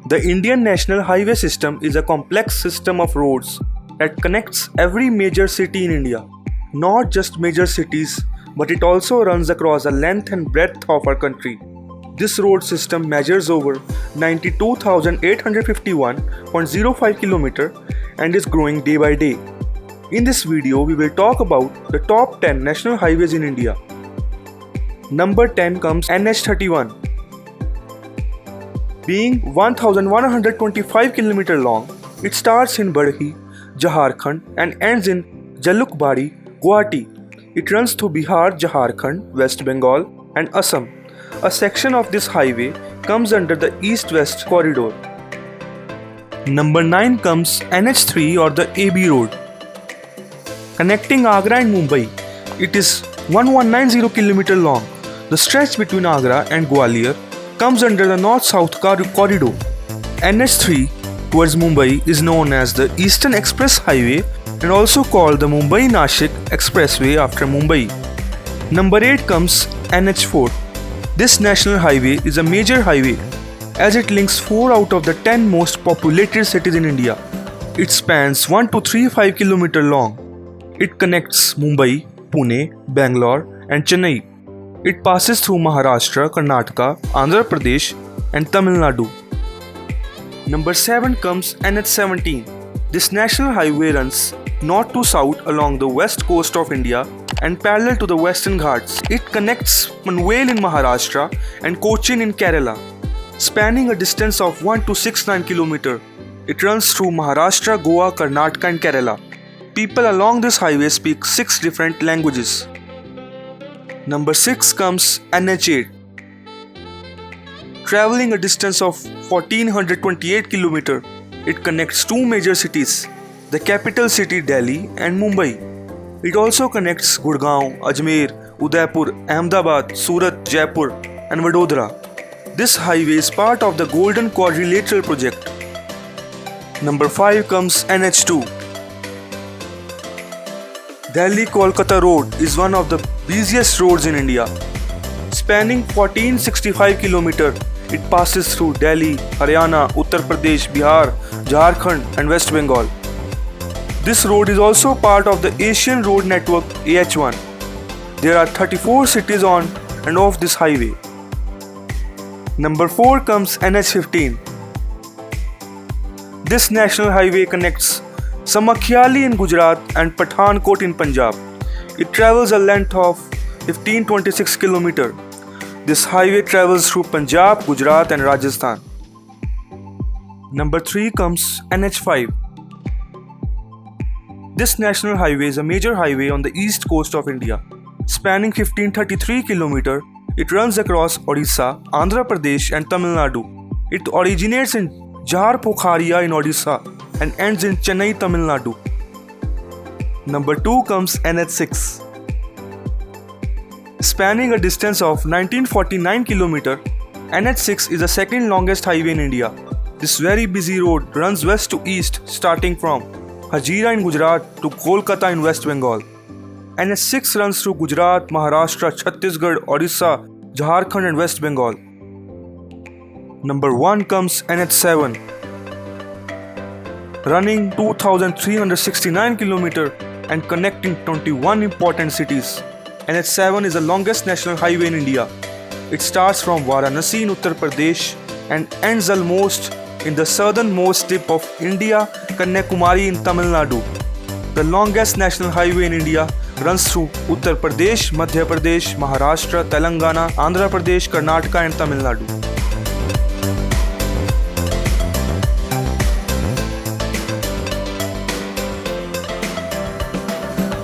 The Indian National Highway System is a complex system of roads that connects every major city in India. Not just major cities, but it also runs across the length and breadth of our country. This road system measures over 92,851.05 km and is growing day by day. In this video, we will talk about the top 10 national highways in India. Number 10 comes NH31. Being 1,125 km long, it starts in Badhi, Jharkhand and ends in Jalukbari, Guwahati. It runs through Bihar, Jharkhand, West Bengal and Assam. A section of this highway comes under the East-West corridor. Number 9 comes NH3 or the AB road. Connecting Agra and Mumbai, it is 1190 km long. The stretch between Agra and Gwalior comes under the North-South corridor. NH3 towards Mumbai is known as the Eastern Express Highway and also called the Mumbai-Nashik Expressway after Mumbai. Number 8 comes NH4. This national highway is a major highway as it links 4 out of the 10 most populated cities in India. It spans 1235 km long. It connects Mumbai, Pune, Bangalore and Chennai. It passes through Maharashtra, Karnataka, Andhra Pradesh and Tamil Nadu. Number 7 comes NH17. This national highway runs north to south along the west coast of India and parallel to the Western Ghats. It connects Panvel in Maharashtra and Cochin in Kerala, spanning a distance of 1269 km. It runs through Maharashtra, Goa, Karnataka and Kerala. People along this highway speak 6 different languages. Number 6 comes NH8. Traveling a distance of 1428 km, it connects 2 major cities, the capital city Delhi and Mumbai. It also connects Gurgaon, Ajmer, Udaipur, Ahmedabad, Surat, Jaipur and Vadodara. This highway is part of the Golden Quadrilateral project. Number 5 comes NH2. Delhi-Kolkata road is one of the busiest roads in India. Spanning 1465 km, it passes through Delhi, Haryana, Uttar Pradesh, Bihar, Jharkhand and West Bengal. This road is also part of the Asian Road Network AH1. There are 34 cities on and off this highway. Number 4 comes NH15. This national highway connects Samakhiali in Gujarat and Pathankot in Punjab. It travels a length of 1526 km. This highway travels through Punjab, Gujarat and Rajasthan. Number 3 comes NH5. This national highway is a major highway on the east coast of India. Spanning 1533 km, it runs across Odisha, Andhra Pradesh and Tamil Nadu. It originates in Jharpokharia in Odisha and ends in Chennai, Tamil Nadu. Number 2 comes NH6. Spanning a distance of 1949 km, NH6 is the second longest highway in India. This very busy road runs west to east starting from Hazira in Gujarat to Kolkata in West Bengal. NH6 runs through Gujarat, Maharashtra, Chhattisgarh, Odisha, Jharkhand and West Bengal. Number 1 comes NH7. Running 2,369 km and connecting 21 important cities. NH7 is the longest national highway in India. It starts from Varanasi in Uttar Pradesh and ends almost in the southernmost tip of India, Kanyakumari in Tamil Nadu. The longest national highway in India runs through Uttar Pradesh, Madhya Pradesh, Maharashtra, Telangana, Andhra Pradesh, Karnataka and Tamil Nadu.